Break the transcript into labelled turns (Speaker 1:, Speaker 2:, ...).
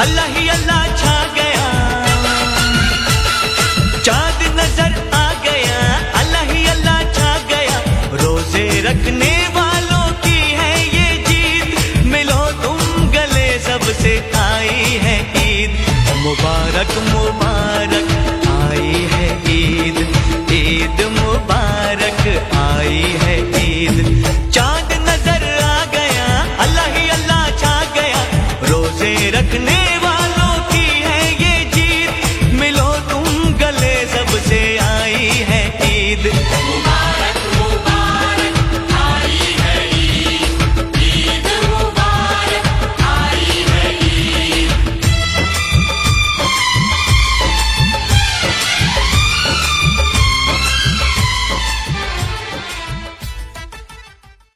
Speaker 1: अल्लाह ही अल्लाह छा गया, चांद नजर आ गया, अल्लाह ही अल्लाह छा गया। रोजे रखने वालों की है ये जीत, मिलो तुम गले सबसे आई है ईद। मुबारक